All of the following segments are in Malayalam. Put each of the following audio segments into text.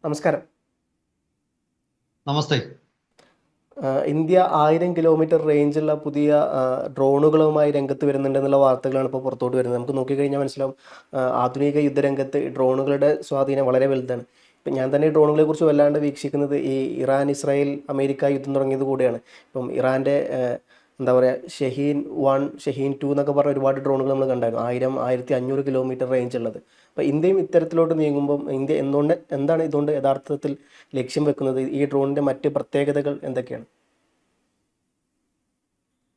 നമസ്കാരം. നമസ്തേ. ഇന്ത്യ 1000 കിലോമീറ്റർ റേഞ്ചുള്ള പുതിയ ഡ്രോണുകളുമായി രംഗത്ത് വരുന്നുണ്ടെന്നുള്ള വാർത്തകളാണ് ഇപ്പോൾ പുറത്തോട്ട് വരുന്നത്. നമുക്ക് നോക്കിക്കഴിഞ്ഞാൽ മനസ്സിലാവും, ആധുനിക യുദ്ധരംഗത്ത് ഡ്രോണുകളുടെ സ്വാധീനം വളരെ വലുതാണ്. ഇപ്പം ഞാൻ തന്നെ ഡ്രോണുകളെ കുറിച്ച് വല്ലാണ്ട് വീക്ഷിക്കുന്നത് ഈ ഇറാൻ ഇസ്രായേൽ അമേരിക്ക യുദ്ധം തുടങ്ങിയത് കൂടെയാണ്. ഇപ്പം ഇറാൻ്റെ എന്താ പറയുക, ഷഹീൻ 1 ഷഹീൻ 2 എന്നൊക്കെ പറഞ്ഞ ഒരുപാട് ഡ്രോണുകൾ നമ്മൾ കണ്ടായിരുന്നു, 1500 കിലോമീറ്റർ റേഞ്ച് ഉള്ളത്. അപ്പോൾ ഇന്ത്യയും ഇത്തരത്തിലോട്ട് നീങ്ങുമ്പം ഇന്ത്യ എന്താണ് ഇതുകൊണ്ട് യഥാർത്ഥത്തിൽ ലക്ഷ്യം വെക്കുന്നത്? ഈ ഡ്രോണിൻ്റെ മറ്റ് പ്രത്യേകതകൾ എന്തൊക്കെയാണ്?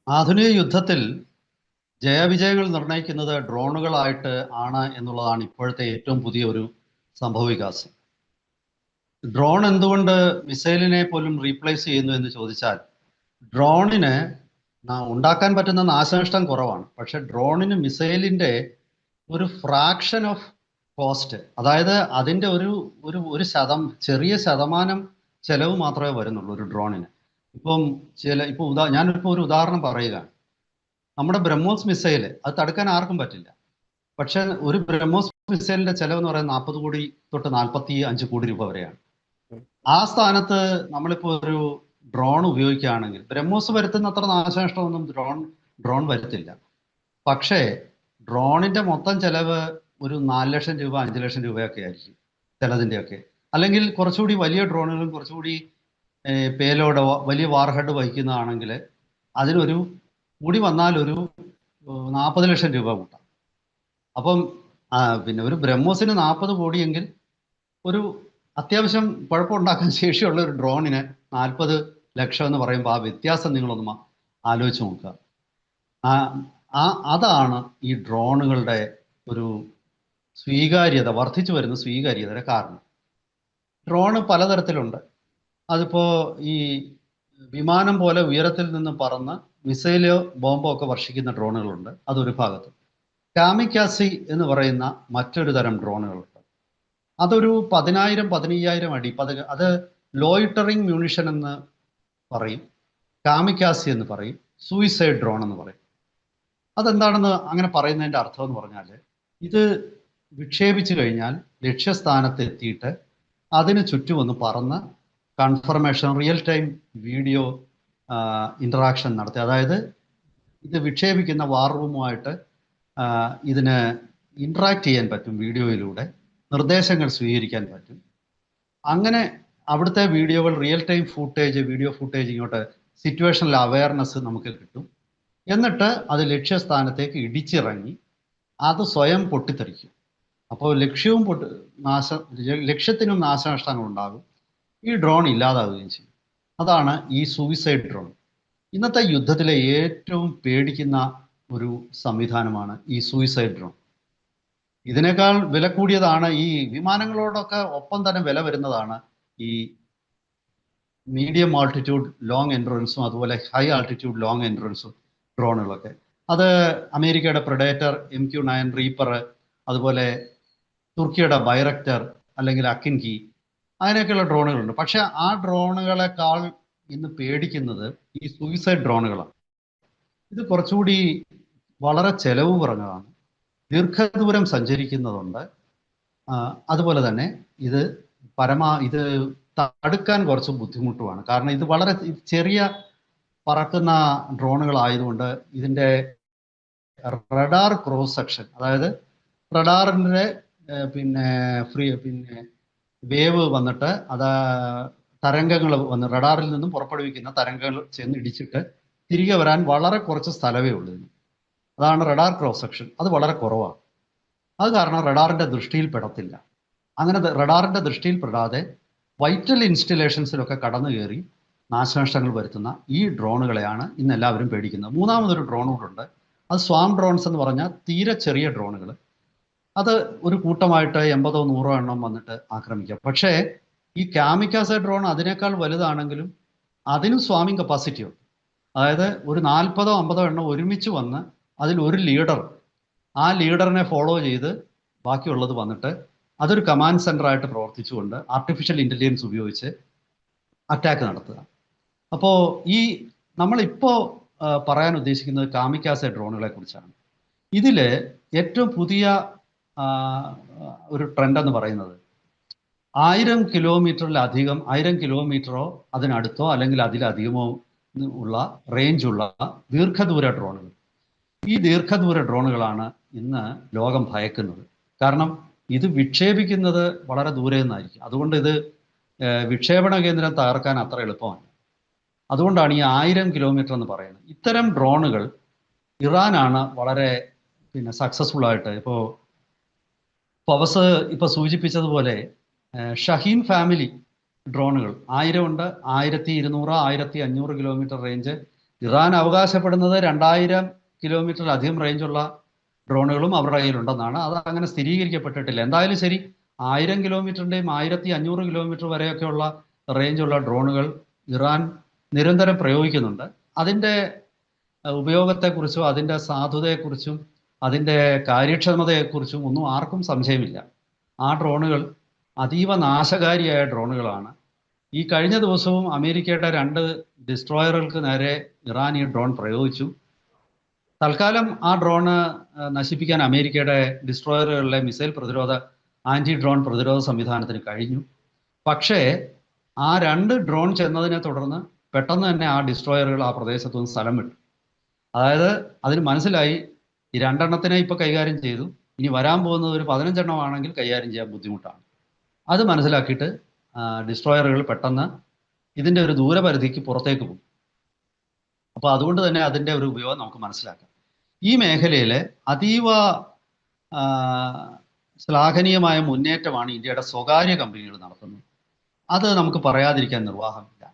ആധുനിക യുദ്ധത്തിൽ ജയവിജയങ്ങൾ നിർണ്ണയിക്കുന്നത് ഡ്രോണുകളായിട്ട് ആണ് എന്നുള്ളതാണ് ഇപ്പോഴത്തെ ഏറ്റവും പുതിയ ഒരു സംഭവവികാസം. ഡ്രോൺ എന്തുകൊണ്ട് മിസൈലിനെ പോലും റീപ്ലേസ് ചെയ്യുന്നു എന്ന് ചോദിച്ചാൽ, ഡ്രോണിന് ഉണ്ടാക്കാൻ പറ്റുന്ന നാശനഷ്ടം കുറവാണ്. പക്ഷെ ഡ്രോണിന് മിസൈലിന്റെ ഒരു ഫ്രാക്ഷൻ ഓഫ് കോസ്റ്റ്, അതായത് അതിന്റെ ഒരു ഒരു ഒരു ചെറിയ ശതമാനം ചെലവ് മാത്രമേ വരുന്നുള്ളൂ ഒരു ഡ്രോണിന്. ഇപ്പം ഞാനിപ്പോൾ ഒരു ഉദാഹരണം പറയുകയാണ്. നമ്മുടെ ബ്രഹ്മോസ് മിസൈൽ അത് തടുക്കാൻ ആർക്കും പറ്റില്ല. പക്ഷെ ഒരു ബ്രഹ്മോസ് മിസൈലിന്റെ ചെലവ് എന്ന് പറയുന്നത് 40 കോടി തൊട്ട് 45 കോടി രൂപ വരെയാണ്. ആ സ്ഥാനത്ത് നമ്മളിപ്പോൾ ഒരു ഡ്രോൺ ഉപയോഗിക്കുകയാണെങ്കിൽ ബ്രഹ്മോസ് വരുത്തുന്ന അത്ര നാശനഷ്ടമൊന്നും ഡ്രോൺ വരുത്തില്ല. പക്ഷേ ഡ്രോണിന്റെ മൊത്തം ചെലവ് ഒരു 4 ലക്ഷം രൂപ 5 ലക്ഷം രൂപയൊക്കെ ആയിരിക്കും ചിലതിൻ്റെയൊക്കെ. അല്ലെങ്കിൽ കുറച്ചുകൂടി വലിയ ഡ്രോണുകളും കുറച്ചുകൂടി പേലോഡ് വലിയ വാർഹെഡ് വഹിക്കുന്നതാണെങ്കിൽ അതിനൊരു കൂടി വന്നാൽ ഒരു 40 ലക്ഷം രൂപ കൂട്ടാം. അപ്പം പിന്നെ ഒരു ബ്രഹ്മോസിന് 40 കോടിയെങ്കിൽ ഒരു അത്യാവശ്യം കുഴപ്പമുണ്ടാക്കാൻ ശേഷിയുള്ള ഒരു ഡ്രോണിന് 40 ലക്ഷം എന്ന് പറയുമ്പോൾ ആ വ്യത്യാസം നിങ്ങളൊന്ന് ആലോചിച്ച് നോക്കുക. അതാണ് ഈ ഡ്രോണുകളുടെ ഒരു വർദ്ധിച്ചു വരുന്ന സ്വീകാര്യതയുടെ കാരണം. ഡ്രോണ് പലതരത്തിലുണ്ട്. അതിപ്പോ ഈ വിമാനം പോലെ ഉയരത്തിൽ നിന്ന് പറന്ന് മിസൈലോ ബോംബോ ഒക്കെ വർഷിക്കുന്ന ഡ്രോണുകളുണ്ട്, അതൊരു ഭാഗത്ത്. കാമിക്കാസി എന്ന് പറയുന്ന മറ്റൊരു തരം ഡ്രോണുകളുണ്ട്. അതൊരു 10,000-15,000 അടി, അത് ലോയിറ്ററിങ് മ്യൂണിഷൻ എന്ന് പറയും, കാമിക്കാസി എന്ന് പറയും, സൂയിസൈഡ് ഡ്രോൺ എന്ന് പറയും. അതെന്താണെന്ന് അങ്ങനെ പറയുന്നതിൻ്റെ അർത്ഥം എന്ന് പറഞ്ഞാൽ, ഇത് വിക്ഷേപിച്ചു കഴിഞ്ഞാൽ ലക്ഷ്യസ്ഥാനത്ത് എത്തിയിട്ട് അതിന് ചുറ്റുമൊന്ന് പറന്ന് confirmation real time video interaction നടത്തി, അതായത് ഇത് വിക്ഷേപിക്കുന്ന വാർ റൂമുമായിട്ട് ഇതിന് ഇൻട്രാക്ട് ചെയ്യാൻ പറ്റും, വീഡിയോയിലൂടെ നിർദ്ദേശങ്ങൾ സ്വീകരിക്കാൻ പറ്റും. അങ്ങനെ അവിടുത്തെ വീഡിയോകൾ റിയൽ ടൈം വീഡിയോ ഫുട്ടേജ് ഇങ്ങോട്ട് സിറ്റുവേഷണൽ അവയർനെസ് നമുക്ക് കിട്ടും. എന്നിട്ട് അത് ലക്ഷ്യസ്ഥാനത്തേക്ക് ഇടിച്ചിറങ്ങി അത് സ്വയം പൊട്ടിത്തെറിക്കും. അപ്പോൾ ലക്ഷ്യത്തിനും നാശനഷ്ടങ്ങൾ ഉണ്ടാകും, ഈ ഡ്രോൺ ഇല്ലാതാവുകയും ചെയ്യും. അതാണ് ഈ സൂയിസൈഡ് ഡ്രോൺ. ഇന്നത്തെ യുദ്ധത്തിലെ ഏറ്റവും പേടിക്കുന്ന ഒരു സംവിധാനമാണ് ഈ സൂയിസൈഡ് ഡ്രോൺ. ഇതിനേക്കാൾ വില കൂടിയതാണ്, ഈ വിമാനങ്ങളോടൊക്കെ ഒപ്പം തന്നെ വില വരുന്നതാണ് ഈ മീഡിയം ആൾട്ടിറ്റ്യൂഡ് ലോങ് എൻഡ്രൻസും അതുപോലെ ഹൈ ആൾട്ടിറ്റ്യൂഡ് ലോങ് എൻഡ്രൻസും ഡ്രോണുകളൊക്കെ. അത് അമേരിക്കയുടെ പ്രെഡേറ്റർ, MQ-9 റീപ്പർ, അതുപോലെ തുർക്കിയുടെ ബൈറക്ടർ അല്ലെങ്കിൽ അക്കിൻകി, അങ്ങനെയൊക്കെയുള്ള ഡ്രോണുകളുണ്ട്. പക്ഷെ ആ ഡ്രോണുകളെക്കാൾ ഇന്ന് പേടിക്കുന്നത് ഈ സൂയിസൈഡ് ഡ്രോണുകളാണ്. ഇത് കുറച്ചുകൂടി വളരെ ചെലവ് കുറഞ്ഞതാണ്, ദീർഘദൂരം സഞ്ചരിക്കുന്നതുണ്ട്. അതുപോലെ തന്നെ ഇത് ഇത് തടുക്കാൻ കുറച്ച് ബുദ്ധിമുട്ടുമാണ്. കാരണം ഇത് വളരെ ചെറിയ പറക്കുന്ന ഡ്രോണുകളായതുകൊണ്ട് ഇതിൻ്റെ റഡാർ ക്രോസ് സെക്ഷൻ, അതായത് റഡാറിൻ്റെ പിന്നെ വേവ് വന്നിട്ട് തരംഗങ്ങൾ വന്ന് റഡാറിൽ നിന്നും പുറപ്പെടുവിക്കുന്ന തരംഗങ്ങൾ ചെന്ന് ഇടിച്ചിട്ട് തിരികെ വരാൻ വളരെ കുറച്ച് സ്ഥലമേ ഉള്ളൂ. അതാണ് റഡാർ ക്രോസ് സെക്ഷൻ, അത് വളരെ കുറവാണ്. അത് കാരണം റഡാറിൻ്റെ ദൃഷ്ടിയിൽ പെടത്തില്ല. അങ്ങനെ റഡാറിൻ്റെ ദൃഷ്ടിയിൽ പെടാതെ വൈറ്റൽ ഇൻസ്റ്റലേഷൻസിലൊക്കെ കടന്നു കയറി നാശനഷ്ടങ്ങൾ വരുത്തുന്ന ഈ ഡ്രോണുകളെയാണ് ഇന്ന് എല്ലാവരും പേടിക്കുന്നത്. മൂന്നാമതൊരു ഡ്രോൺ കൂടെ, അത് സ്വാം ഡ്രോൺസ് എന്ന് പറഞ്ഞാൽ തീരെ ചെറിയ ഡ്രോണുകൾ. അത് ഒരു കൂട്ടമായിട്ട് 80-100 എണ്ണം വന്നിട്ട് ആക്രമിക്കാം. പക്ഷേ ഈ കാമിക്കാസെ ഡ്രോൺ അതിനേക്കാൾ വലുതാണെങ്കിലും അതിനും സ്വാമിങ് കപ്പാസിറ്റി ഉണ്ട്. അതായത് ഒരു 40-50 എണ്ണം ഒരുമിച്ച് വന്ന് അതിൽ ഒരു ലീഡർ, ആ ലീഡറിനെ ഫോളോ ചെയ്ത് ബാക്കിയുള്ളത് വന്നിട്ട് അതൊരു കമാൻഡ് സെന്റർ ആയിട്ട് പ്രവർത്തിച്ചുകൊണ്ട് ആർട്ടിഫിഷ്യൽ ഇന്റലിജൻസ് ഉപയോഗിച്ച് അറ്റാക്ക് നടത്തുക. അപ്പോൾ നമ്മളിപ്പോൾ പറയാൻ ഉദ്ദേശിക്കുന്നത് കാമിക്കാസെ ഡ്രോണുകളെ കുറിച്ചാണ്. ഇതില് ഏറ്റവും പുതിയ ഒരു ട്രെൻഡ് എന്ന് പറയുന്നത്, 1000 കിലോമീറ്ററോ അതിനടുത്തോ അല്ലെങ്കിൽ അതിലധികമോ ഉള്ള റേഞ്ചുള്ള ദീർഘദൂര ഡ്രോണുകൾ. ഈ ദീർഘദൂര ഡ്രോണുകളാണ് ഇന്ന് ലോകം ഭയക്കുന്നത്. കാരണം ഇത് വിക്ഷേപിക്കുന്നത് വളരെ ദൂരെ നിന്നായിരിക്കും. അതുകൊണ്ട് ഇത് വിക്ഷേപണ കേന്ദ്രം തകർക്കാൻ അത്ര എളുപ്പമല്ല. അതുകൊണ്ടാണ് ഈ 1000 കിലോമീറ്റർ എന്ന് പറയുന്നത്. ഇത്തരം ഡ്രോണുകൾ ഇറാനാണ് വളരെ സക്സസ്ഫുൾ ആയിട്ട് ഇപ്പോൾ പവസ് ഇപ്പോൾ സൂചിപ്പിച്ചതുപോലെ ഷഹീൻ ഫാമിലി ഡ്രോണുകൾ 1000 ഉണ്ട്, 1200, 1500 കിലോമീറ്റർ റേഞ്ച്. ഇറാൻ അവകാശപ്പെടുന്നത് 2000 കിലോമീറ്ററിലധികം റേഞ്ചുള്ള ഡ്രോണുകളും അവരുടെ കയ്യിലുണ്ടെന്നാണ്. അത് അങ്ങനെ സ്ഥിരീകരിക്കപ്പെട്ടിട്ടില്ല. എന്തായാലും ശരി, 1000 കിലോമീറ്ററിൻ്റെയും 1500 കിലോമീറ്റർ വരെയൊക്കെയുള്ള റേഞ്ചുള്ള ഡ്രോണുകൾ ഇറാൻ നിരന്തരം പ്രയോഗിക്കുന്നുണ്ട്. അതിൻ്റെ ഉപയോഗത്തെക്കുറിച്ചും അതിൻ്റെ സാധുതയെക്കുറിച്ചും അതിൻ്റെ കാര്യക്ഷമതയെക്കുറിച്ചും ഒന്നും ആർക്കും സംശയമില്ല. ആ ഡ്രോണുകൾ അതീവ നാശകാരിയായ ഡ്രോണുകളാണ്. ഈ കഴിഞ്ഞ ദിവസവും അമേരിക്കയുടെ 2 ഡിസ്ട്രോയറുകൾക്ക് നേരെ ഇറാൻ ഈ ഡ്രോൺ പ്രയോഗിച്ചു. തൽക്കാലം ആ ഡ്രോണ് നശിപ്പിക്കാൻ അമേരിക്കയുടെ ഡിസ്ട്രോയറുകളിലെ മിസൈൽ ആൻറ്റി ഡ്രോൺ പ്രതിരോധ സംവിധാനത്തിന് കഴിഞ്ഞു. പക്ഷേ ആ 2 ഡ്രോൺ ചെന്നതിനെ തുടർന്ന് പെട്ടെന്ന് തന്നെ ആ ഡിസ്ട്രോയറുകൾ ആ പ്രദേശത്തു നിന്ന് സ്ഥലം വിട്ടു. അതായത് അതിന് മനസ്സിലായി ഈ 2 എണ്ണത്തിനെ ഇപ്പോൾ കൈകാര്യം ചെയ്തു, ഇനി വരാൻ പോകുന്നത് ഒരു 15 എണ്ണമാണെങ്കിൽ കൈകാര്യം ചെയ്യാൻ ബുദ്ധിമുട്ടാണ്. അത് മനസ്സിലാക്കിയിട്ട് ഡിസ്ട്രോയറുകൾ പെട്ടെന്ന് ഇതിൻ്റെ ഒരു ദൂരപരിധിക്ക് പുറത്തേക്ക് പോകും. അപ്പോൾ അതുകൊണ്ട് തന്നെ അതിൻ്റെ ഒരു ഉപയോഗം നമുക്ക് മനസ്സിലാക്കാം. ഈ മേഖലയിൽ അതീവ ശ്ലാഘനീയമായ മുന്നേറ്റമാണ് ഇന്ത്യയുടെ സ്വകാര്യ കമ്പനികൾ നടത്തുന്നത്. അത് നമുക്ക് പറയാതിരിക്കാൻ നിർവാഹമില്ല.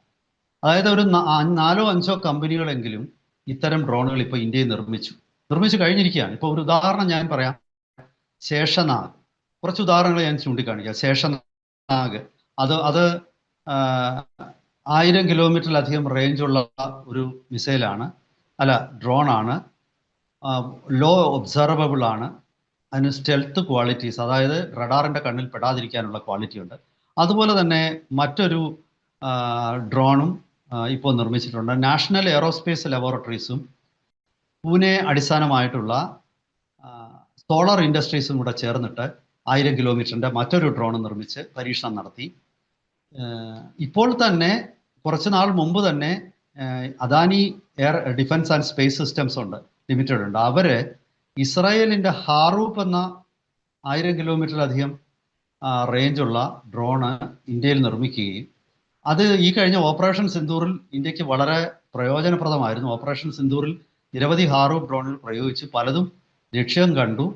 അതായത് ഒരു 4-5 കമ്പനികളെങ്കിലും ഇത്തരം ഡ്രോണുകൾ ഇപ്പോൾ ഇന്ത്യയിൽ നിർമ്മിച്ചു കഴിഞ്ഞിരിക്കുകയാണ്. ഇപ്പോൾ ഒരു ഉദാഹരണം ഞാൻ പറയാം. ശേഷനാഗ്, കുറച്ച് ഉദാഹരണങ്ങൾ ഞാൻ ചൂണ്ടിക്കാണിക്കാം. ശേഷനാഗ് അത് 1000 കിലോമീറ്ററിലധികം റേഞ്ചുള്ള ഒരു മിസൈലാണ്, ഡ്രോണാണ്. ലോ ഒബ്സർവബിൾ ആണ്. അതിന് സ്റ്റെൽത്ത് ക്വാളിറ്റീസ്, അതായത് റഡാറിൻ്റെ കണ്ണിൽ പെടാതിരിക്കാനുള്ള ക്വാളിറ്റി ഉണ്ട്. അതുപോലെ തന്നെ മറ്റൊരു ഡ്രോണും ഇപ്പോൾ നിർമ്മിച്ചിട്ടുണ്ട്. നാഷണൽ എയറോസ്പേസ് ലബോറട്ടറീസും പൂനെ അടിസ്ഥാനമായിട്ടുള്ള സോളർ ഇൻഡസ്ട്രീസും കൂടെ ചേർന്നിട്ട് 1000 കിലോമീറ്ററിൻ്റെ മറ്റൊരു ഡ്രോൺ നിർമ്മിച്ച് പരീക്ഷണം നടത്തി. ഇപ്പോൾ തന്നെ കുറച്ച് നാൾ മുമ്പ് തന്നെ Adani air defence and space systems limited ഉണ്ട്. അവർ ഇസ്രായേലിൻ്റെ ഹാറൂപ്പ് എന്ന 1000 കിലോമീറ്ററിലധികം റേഞ്ചുള്ള ഡ്രോണ് ഇന്ത്യയിൽ നിർമ്മിക്കുകയും അത് ഈ കഴിഞ്ഞ ഓപ്പറേഷൻ സിന്ദൂറിൽ ഇന്ത്യക്ക് വളരെ പ്രയോജനപ്രദമായിരുന്നു. ഓപ്പറേഷൻ സിന്ദൂറിൽ നിരവധി ഹാറൂപ്പ് ഡ്രോണുകൾ പ്രയോഗിച്ച് പലതും ലക്ഷ്യം കണ്ടു.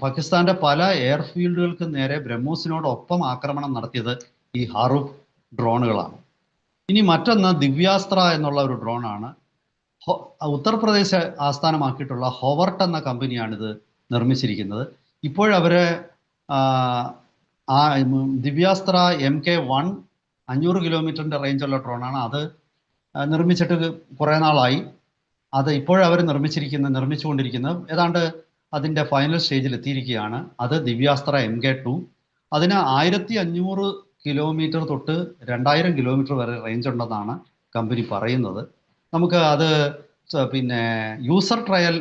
പാകിസ്ഥാന്റെ പല എയർഫീൽഡുകൾക്ക് നേരെ ബ്രഹ്മോസിനോടൊപ്പം ആക്രമണം നടത്തിയത് ഈ ഹാറൂപ്പ് ഡ്രോണുകളാണ്. ഇനി മറ്റൊന്ന് ദിവ്യാസ്ത്ര എന്നുള്ള ഒരു ഡ്രോണാണ്. ഉത്തർപ്രദേശ് ആസ്ഥാനമാക്കിയിട്ടുള്ള ഹോവർട്ട് എന്ന കമ്പനിയാണിത് നിർമ്മിച്ചിരിക്കുന്നത്. ഇപ്പോഴവര് ദിവ്യാസ്ത്ര MK1 500 കിലോമീറ്ററിൻ്റെ റേഞ്ചുള്ള ഡ്രോണാണ്. അത് നിർമ്മിച്ചിട്ട് കുറേ നാളായി. അത് ഇപ്പോഴവർ നിർമ്മിച്ചുകൊണ്ടിരിക്കുന്നത് ഏതാണ്ട് അതിൻ്റെ ഫൈനൽ സ്റ്റേജിൽ എത്തിയിരിക്കുകയാണ്. അത് ദിവ്യാസ്ത്ര MK2. അതിന് 1500 കിലോമീറ്റർ തൊട്ട് 2000 കിലോമീറ്റർ വരെ റേഞ്ച് ഉണ്ടെന്നാണ് കമ്പനി പറയുന്നത്. നമുക്ക് അത് യൂസർ ട്രയൽ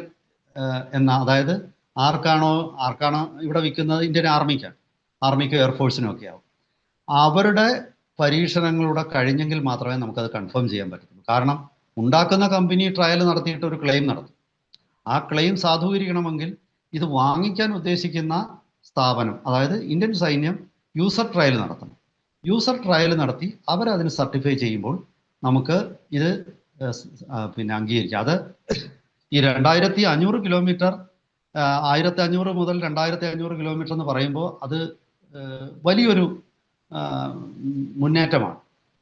അതായത് ആർക്കാണോ ഇവിടെ വിൽക്കുന്നത്, ഇന്ത്യൻ ആർമിക്ക് എയർഫോഴ്സിനും ഒക്കെ ആവും. അവരുടെ പരീക്ഷണങ്ങളുടെ കഴിഞ്ഞെങ്കിൽ മാത്രമേ നമുക്കത് കൺഫേം ചെയ്യാൻ പറ്റത്തുള്ളൂ. കാരണം ഉണ്ടാക്കുന്ന കമ്പനി ട്രയൽ നടത്തിയിട്ട് ഒരു ക്ലെയിം നടത്തും. ആ ക്ലെയിം സാധൂകരിക്കണമെങ്കിൽ ഇത് വാങ്ങിക്കാൻ ഉദ്ദേശിക്കുന്ന സ്ഥാപനം, അതായത് ഇന്ത്യൻ സൈന്യം യൂസർ ട്രയൽ നടത്തണം. യൂസർ ട്രയൽ നടത്തി അവരതിന് സർട്ടിഫൈ ചെയ്യുമ്പോൾ നമുക്ക് ഇത് അംഗീകരിക്കാം. അത് ഈ 2500 കിലോമീറ്റർ 1500 മുതൽ 2500 കിലോമീറ്റർ എന്ന് പറയുമ്പോൾ അത് വലിയൊരു മുന്നേറ്റമാണ്.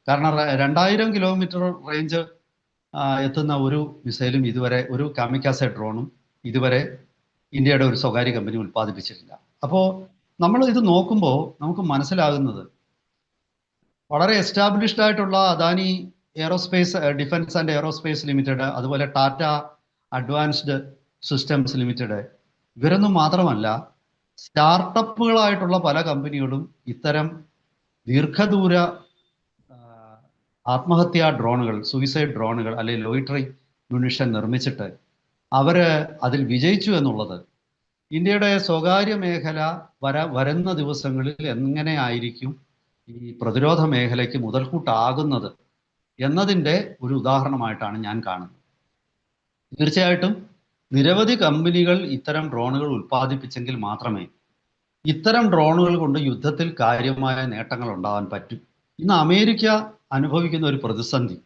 കാരണം 2000 കിലോമീറ്റർ റേഞ്ച് എത്തുന്ന ഒരു മിസൈലും ഇതുവരെ, ഒരു കാമിക്കാസെ ഡ്രോണും ഇതുവരെ ഇന്ത്യയുടെ ഒരു സ്വകാര്യ കമ്പനി ഉൽപ്പാദിപ്പിച്ചിട്ടില്ല. അപ്പോൾ നമ്മൾ ഇത് നോക്കുമ്പോൾ നമുക്ക് മനസ്സിലാകുന്നത് വളരെ എസ്റ്റാബ്ലിഷ്ഡ് ആയിട്ടുള്ള Adani aerospace defence and aerospace limited, അതുപോലെ ടാറ്റ അഡ്വാൻസ്ഡ് സിസ്റ്റംസ് ലിമിറ്റഡ്, ഇവരൊന്നും മാത്രമല്ല സ്റ്റാർട്ടപ്പുകളായിട്ടുള്ള പല കമ്പനികളും ഇത്തരം ദീർഘദൂര ആത്മഹത്യാ ഡ്രോണുകൾ, സൂയിസൈഡ് ഡ്രോണുകൾ അല്ലെങ്കിൽ ലോയിറ്ററിംഗ് മ്യൂണിഷൻ നിർമ്മിച്ചിട്ട് അവർ അതിൽ വിജയിച്ചു എന്നുള്ളത് ഇന്ത്യയുടെ സ്വകാര്യ മേഖല വരുന്ന ദിവസങ്ങളിൽ എങ്ങനെയായിരിക്കും ഈ പ്രതിരോധ മേഖലയ്ക്ക് മുതൽക്കൂട്ടാകുന്നത് എന്നതിൻ്റെ ഒരു ഉദാഹരണമായിട്ടാണ് ഞാൻ കാണുന്നത്. തീർച്ചയായിട്ടും നിരവധി കമ്പനികൾ ഇത്തരം ഡ്രോണുകൾ ഉൽപ്പാദിപ്പിച്ചെങ്കിൽ മാത്രമേ ഇത്തരം ഡ്രോണുകൾ കൊണ്ട് യുദ്ധത്തിൽ കാര്യമായ നേട്ടങ്ങൾ ഉണ്ടാകാൻ പറ്റും. ഇന്ന് അമേരിക്ക അനുഭവിക്കുന്ന ഒരു പ്രതിസന്ധി,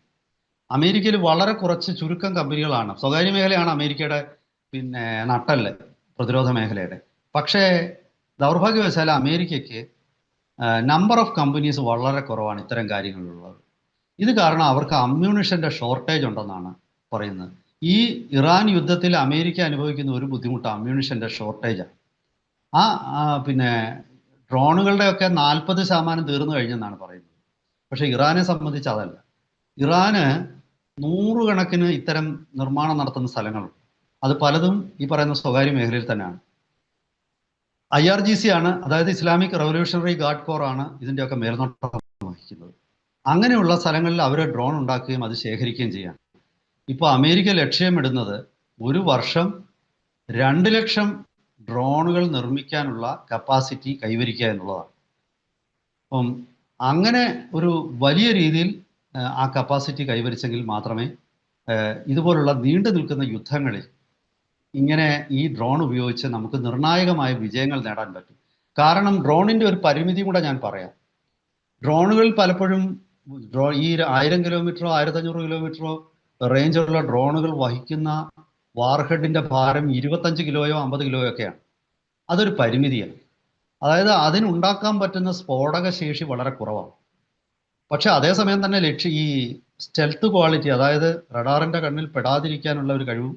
അമേരിക്കയിൽ വളരെ കുറച്ച് ചുരുക്കം കമ്പനികളാണ്, സ്വകാര്യ മേഖലയാണ് അമേരിക്കയുടെ നട്ടല് പ്രതിരോധ മേഖലയുടെ. പക്ഷേ ദൗർഭാഗ്യവശാൽ അമേരിക്കയ്ക്ക് നമ്പർ ഓഫ് കമ്പനീസ് വളരെ കുറവാണ് ഇത്തരം കാര്യങ്ങളിലുള്ളത്. ഇത് കാരണം അവർക്ക് അമ്മ്യൂണിഷന്റെ ഷോർട്ടേജ് ഉണ്ടെന്നാണ് പറയുന്നത്. ഈ ഇറാൻ യുദ്ധത്തിൽ അമേരിക്ക അനുഭവിക്കുന്ന ഒരു ബുദ്ധിമുട്ട് അമ്മ്യൂണിഷന്റെ ഷോർട്ടേജാണ്. ഡ്രോണുകളുടെയൊക്കെ 40% തീർന്നു കഴിഞ്ഞെന്നാണ് പറയുന്നത്. പക്ഷെ ഇറാനെ സംബന്ധിച്ച് അതല്ല. ഇറാന് 100 കണക്കിന് ഇത്തരം നിർമ്മാണം നടത്തുന്ന സ്ഥലങ്ങളുണ്ട്. അത് പലതും ഈ പറയുന്ന സ്വകാര്യ മേഖലയിൽ തന്നെയാണ്. IRGC ആണ്, അതായത് ഇസ്ലാമിക് റവല്യൂഷണറി ഗാർഡ് കോർ ആണ് ഇതിൻ്റെയൊക്കെ മേൽനോട്ടം വഹിക്കുന്നത്. അങ്ങനെയുള്ള സ്ഥലങ്ങളിൽ അവർ ഡ്രോൺ ഉണ്ടാക്കുകയും അത് ശേഖരിക്കുകയും ചെയ്യാം. ഇപ്പോൾ അമേരിക്ക ലക്ഷ്യമിടുന്നത് ഒരു വർഷം 2 ലക്ഷം ഡ്രോണുകൾ നിർമ്മിക്കാനുള്ള കപ്പാസിറ്റി കൈവരിക്കുക എന്നുള്ളതാണ്. അപ്പം അങ്ങനെ ഒരു വലിയ രീതിയിൽ ആ കപ്പാസിറ്റി കൈവരിച്ചെങ്കിൽ മാത്രമേ ഇതുപോലുള്ള നീണ്ടു നിൽക്കുന്ന യുദ്ധങ്ങളിൽ ഇങ്ങനെ ഈ ഡ്രോൺ ഉപയോഗിച്ച് നമുക്ക് നിർണായകമായ വിജയങ്ങൾ നേടാൻ പറ്റും. കാരണം ഡ്രോണിൻ്റെ ഒരു പരിമിതി കൂടെ ഞാൻ പറയാം. ഡ്രോണുകൾ പലപ്പോഴും ഈ 1000 കിലോമീറ്ററോ 1500 കിലോമീറ്ററോ റേഞ്ചുള്ള ഡ്രോണുകൾ വഹിക്കുന്ന വാർഹെഡിൻ്റെ ഭാരം 25 കിലോയോ 50 കിലോയോ ഒക്കെയാണ്. അതൊരു പരിമിതിയാണ്. അതായത് അതിനുണ്ടാക്കാൻ പറ്റുന്ന സ്ഫോടക ശേഷി വളരെ കുറവാണ്. പക്ഷെ അതേസമയം തന്നെ ഈ സ്റ്റെൽത്ത് ക്വാളിറ്റി, അതായത് റഡാറിൻ്റെ കണ്ണിൽ പെടാതിരിക്കാനുള്ള ഒരു കഴിവും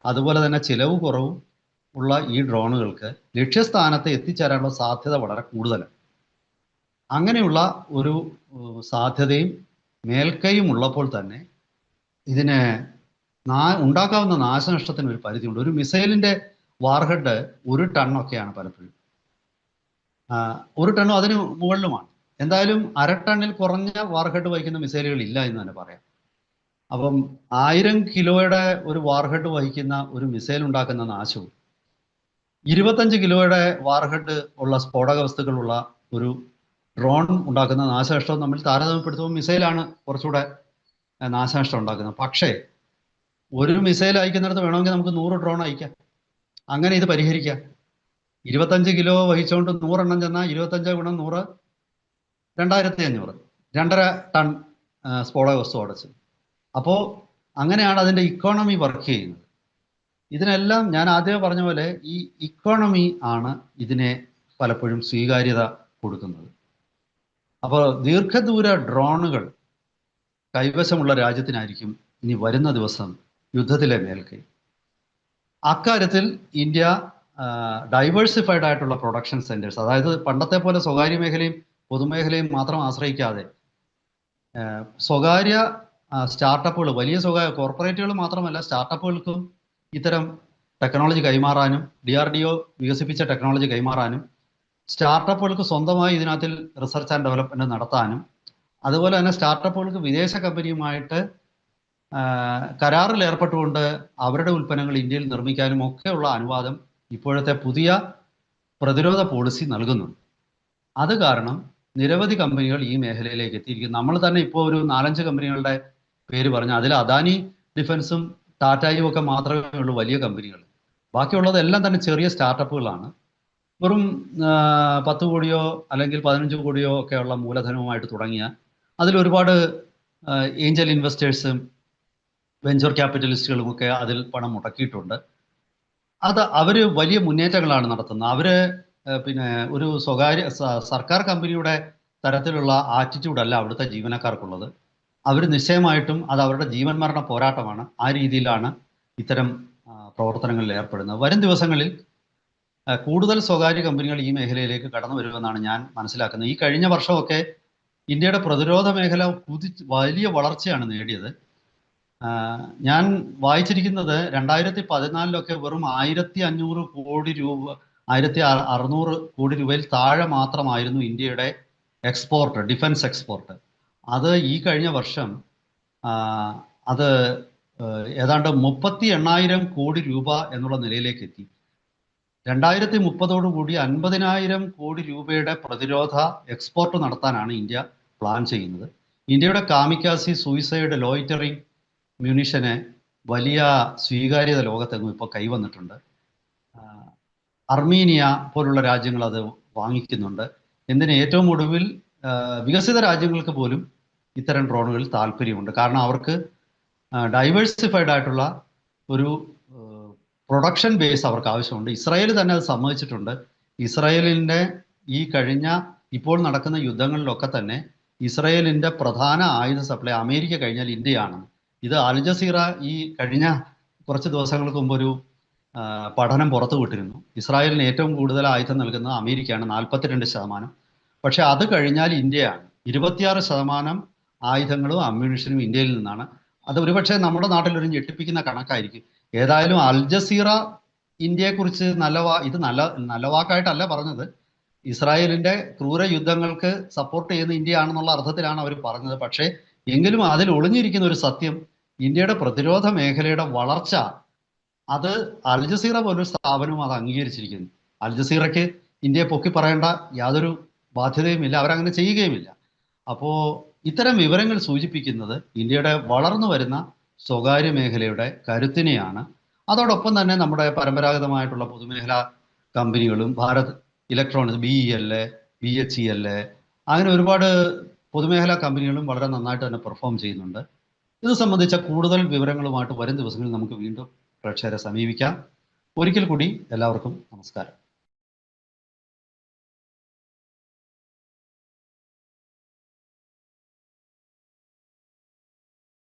അതുപോലെ തന്നെ ചിലവ് കുറവും ഉള്ള ഈ ഡ്രോണുകൾക്ക് ലക്ഷ്യസ്ഥാനത്ത് എത്തിച്ചേരാനുള്ള സാധ്യത വളരെ കൂടുതലാണ്. അങ്ങനെയുള്ള ഒരു സാധ്യതയും മേൽക്കൈയും ഉള്ളപ്പോൾ തന്നെ ഇതിന് ഉണ്ടാക്കാവുന്ന നാശനഷ്ടത്തിന് ഒരു പരിധിയുണ്ട്. ഒരു മിസൈലിൻ്റെ വാർഹെഡ് 1 ടണ്ണൊക്കെയാണ് പലപ്പോഴും, 1 ടണ്ണും അതിന് മുകളിലുമാണ്. എന്തായാലും 1/2 ടണ്ണിൽ കുറഞ്ഞ വാർഹെഡ് വഹിക്കുന്ന മിസൈലുകൾ ഇല്ല എന്ന് തന്നെ പറയാം. അപ്പം 1000 കിലോയുടെ ഒരു വാർഹെഡ് വഹിക്കുന്ന ഒരു മിസൈൽ ഉണ്ടാക്കുന്ന നാശവും 25 കിലോയുടെ വാർഹെഡ് ഉള്ള സ്ഫോടക വസ്തുക്കളുള്ള ഒരു ഡ്രോൺ ഉണ്ടാക്കുന്ന നാശനഷ്ടവും തമ്മിൽ താരതമ്യപ്പെടുത്തുമ്പോൾ മിസൈലാണ് കുറച്ചുകൂടെ നാശനഷ്ടം ഉണ്ടാക്കുന്നത്. പക്ഷേ ഒരു മിസൈൽ അയക്കുന്നിടത്ത് വേണമെങ്കിൽ നമുക്ക് 100 ഡ്രോൺ അയക്കാം. അങ്ങനെ ഇത് പരിഹരിക്കാം. 25 കിലോ വഹിച്ചുകൊണ്ട് 100 എണ്ണം ചെന്നാൽ 25 ഗുണം 100 2500, 2.5 ടൺ സ്ഫോടക വസ്തു അടച്ചു. അപ്പോൾ അങ്ങനെയാണ് അതിൻ്റെ ഇക്കോണമി വർക്ക് ചെയ്യുന്നത്. ഇതിനെല്ലാം ഞാൻ ആദ്യമേ പറഞ്ഞ പോലെ ഈ ഇക്കോണമി ആണ് ഇതിനെ പലപ്പോഴും സ്വീകാര്യത കൊടുക്കുന്നത്. അപ്പോൾ ദീർഘദൂര ഡ്രോണുകൾ കൈവശമുള്ള രാജ്യത്തിനായിരിക്കും ഇനി വരുന്ന ദിവസം യുദ്ധത്തിലെ മേൽക്കൈ. അക്കാര്യത്തിൽ ഇന്ത്യ ഡൈവേഴ്സിഫൈഡ് ആയിട്ടുള്ള പ്രൊഡക്ഷൻ സെൻറ്റേഴ്സ്, അതായത് പണ്ടത്തെ പോലെ സ്വകാര്യ മേഖലയും പൊതുമേഖലയും മാത്രം ആശ്രയിക്കാതെ സ്വകാര്യ സ്റ്റാർട്ടപ്പുകൾ, വലിയ സ്വകാര്യ കോർപ്പറേറ്റുകൾ മാത്രമല്ല സ്റ്റാർട്ടപ്പുകൾക്കും ഇത്തരം ടെക്നോളജി കൈമാറാനും DRDO വികസിപ്പിച്ച ടെക്നോളജി കൈമാറാനും സ്റ്റാർട്ടപ്പുകൾക്ക് സ്വന്തമായി ഇതിനകത്തിൽ റിസർച്ച് ആൻഡ് ഡെവലപ്മെൻറ്റ് നടത്താനും അതുപോലെ തന്നെ സ്റ്റാർട്ടപ്പുകൾക്ക് വിദേശ കമ്പനിയുമായിട്ട് കരാറിൽ ഏർപ്പെട്ടുകൊണ്ട് അവരുടെ ഉൽപ്പന്നങ്ങൾ ഇന്ത്യയിൽ നിർമ്മിക്കാനും ഒക്കെയുള്ള അനുവാദം ഇപ്പോഴത്തെ പുതിയ പ്രതിരോധ പോളിസി നൽകുന്നുണ്ട്. അത് കാരണം നിരവധി കമ്പനികൾ ഈ മേഖലയിലേക്ക് എത്തിയിരിക്കുന്നു. നമ്മൾ തന്നെ ഇപ്പോൾ ഒരു 4-5 കമ്പനികളുടെ പേര് പറഞ്ഞു. അതിൽ അദാനി ഡിഫൻസും ടാറ്റയും ഒക്കെ മാത്രമേ ഉള്ളൂ വലിയ കമ്പനികൾ. ബാക്കിയുള്ളതെല്ലാം തന്നെ ചെറിയ സ്റ്റാർട്ടപ്പുകളാണ്. വെറും 10 കോടിയോ അല്ലെങ്കിൽ 15 കോടിയോ ഒക്കെയുള്ള മൂലധനവുമായിട്ട് തുടങ്ങിയ, അതിലൊരുപാട് ഏഞ്ചൽ ഇൻവെസ്റ്റേഴ്സും വെഞ്ചർ ക്യാപിറ്റലിസ്റ്റുകളും ഒക്കെ അതിൽ പണം മുടക്കിയിട്ടുണ്ട്. അവർ വലിയ മുന്നേറ്റങ്ങളാണ് നടത്തുന്നത്. അവർ ഒരു സർക്കാർ കമ്പനിയുടെ തരത്തിലുള്ള ആറ്റിറ്റ്യൂഡല്ല അവിടുത്തെ ജീവനക്കാർക്കുള്ളത്. അവർ നിശ്ചയമായിട്ടും അത് അവരുടെ ജീവൻ മരണ പോരാട്ടമാണ്. ആ രീതിയിലാണ് ഇത്തരം പ്രവർത്തനങ്ങളിൽ ഏർപ്പെടുന്നത്. വരും ദിവസങ്ങളിൽ കൂടുതൽ സ്വകാര്യ കമ്പനികൾ ഈ മേഖലയിലേക്ക് കടന്നു വരുമെന്നാണ് ഞാൻ മനസ്സിലാക്കുന്നത്. ഈ കഴിഞ്ഞ വർഷമൊക്കെ ഇന്ത്യയുടെ പ്രതിരോധ മേഖല വലിയ വളർച്ചയാണ് നേടിയത്. ഞാൻ വായിച്ചിരിക്കുന്നത് 2014 വെറും 1500 കോടി രൂപ 1600 കോടി രൂപയിൽ താഴെ മാത്രമായിരുന്നു ഇന്ത്യയുടെ എക്സ്പോർട്ട്, ഡിഫൻസ് എക്സ്പോർട്ട്. അത് ഈ കഴിഞ്ഞ വർഷം അത് ഏതാണ്ട് 38,000 കോടി രൂപ എന്നുള്ള നിലയിലേക്ക് എത്തി. 2030 50,000 കോടി രൂപയുടെ പ്രതിരോധ എക്സ്പോർട്ട് നടത്താനാണ് ഇന്ത്യ പ്ലാൻ ചെയ്യുന്നത്. ഇന്ത്യയുടെ കാമിക്കാസി സൂയിസൈഡ് ലോയിറ്ററിംഗ് മ്യൂണിഷന് വലിയ സ്വീകാര്യത ലോകത്തെങ്ങും ഇപ്പോൾ കൈവന്നിട്ടുണ്ട്. അർമീനിയ പോലുള്ള രാജ്യങ്ങൾ അത് വാങ്ങിക്കുന്നുണ്ട്. എന്തിന് ഏറ്റവും ഒടുവിൽ വികസിത രാജ്യങ്ങൾക്ക് പോലും ഇത്തരം ഡ്രോണുകളിൽ താല്പര്യമുണ്ട്. കാരണം അവർക്ക് ഡൈവേഴ്സിഫൈഡ് ആയിട്ടുള്ള ഒരു പ്രൊഡക്ഷൻ ബേസ് അവർക്ക് ആവശ്യമുണ്ട്. ഇസ്രായേൽ തന്നെ അത് സമ്മതിച്ചിട്ടുണ്ട്. ഇസ്രായേലിൻ്റെ ഈ കഴിഞ്ഞ ഇപ്പോൾ നടക്കുന്ന യുദ്ധങ്ങളിലൊക്കെ തന്നെ ഇസ്രായേലിൻ്റെ പ്രധാന ആയുധ സപ്ലൈ അമേരിക്ക കഴിഞ്ഞാൽ ഇന്ത്യയാണ്. ഇത് അൽ ജസീറ ഈ കഴിഞ്ഞ കുറച്ച് ദിവസങ്ങൾക്ക് മുമ്പ് ഒരു പഠനം പുറത്തു വിട്ടിരുന്നു. ഇസ്രായേലിന് ഏറ്റവും കൂടുതൽ ആയുധം നൽകുന്നത് അമേരിക്കയാണ്, 42%. പക്ഷെ അത് കഴിഞ്ഞാൽ ഇന്ത്യയാണ്. 26% ആയുധങ്ങളും അമ്മ്യൂണിഷനും ഇന്ത്യയിൽ നിന്നാണ്. അത് ഒരുപക്ഷെ നമ്മുടെ നാട്ടിലൊരു ഞെട്ടിപ്പിക്കുന്ന കണക്കായിരിക്കും. ഏതായാലും അൽ ജസീറ ഇന്ത്യയെക്കുറിച്ച് ഇത് നല്ല വാക്കായിട്ടല്ല പറഞ്ഞത്. ഇസ്രായേലിന്റെ ക്രൂര യുദ്ധങ്ങൾക്ക് സപ്പോർട്ട് ചെയ്യുന്ന ഇന്ത്യയാണെന്നുള്ള അർത്ഥത്തിലാണ് അവർ പറഞ്ഞത്. പക്ഷേ എങ്കിലും അതിൽ ഒളിഞ്ഞിരിക്കുന്ന ഒരു സത്യം, ഇന്ത്യയുടെ പ്രതിരോധ മേഖലയുടെ വളർച്ച അത് അൽ ജസീറ പോലൊരു സ്ഥാപനവും അത് അംഗീകരിച്ചിരിക്കുന്നു. അൽ ജസീറയ്ക്ക് ഇന്ത്യയെ പൊക്കി പറയേണ്ട യാതൊരു ബാധ്യതയുമില്ല, അവരങ്ങനെ ചെയ്യുകയുമില്ല. അപ്പോൾ ഇത്തരം വിവരങ്ങൾ സൂചിപ്പിക്കുന്നത് ഇന്ത്യയുടെ വളർന്നു വരുന്ന സ്വകാര്യ മേഖലയുടെ കരുത്തിനെയാണ്. അതോടൊപ്പം തന്നെ നമ്മുടെ പരമ്പരാഗതമായിട്ടുള്ള പൊതുമേഖലാ കമ്പനികളും ഭാരത് ഇലക്ട്രോണിക്സ്, BEL, BHEL, അങ്ങനെ ഒരുപാട് പൊതുമേഖലാ കമ്പനികളും വളരെ നന്നായിട്ട് തന്നെ പെർഫോം ചെയ്യുന്നുണ്ട്. ഇത് സംബന്ധിച്ച കൂടുതൽ വിവരങ്ങളുമായിട്ട് വരും ദിവസങ്ങളിൽ നമുക്ക് വീണ്ടും പ്രേക്ഷകരെ സമീപിക്കാം. ഒരിക്കൽ കൂടി എല്ലാവർക്കും നമസ്കാരം.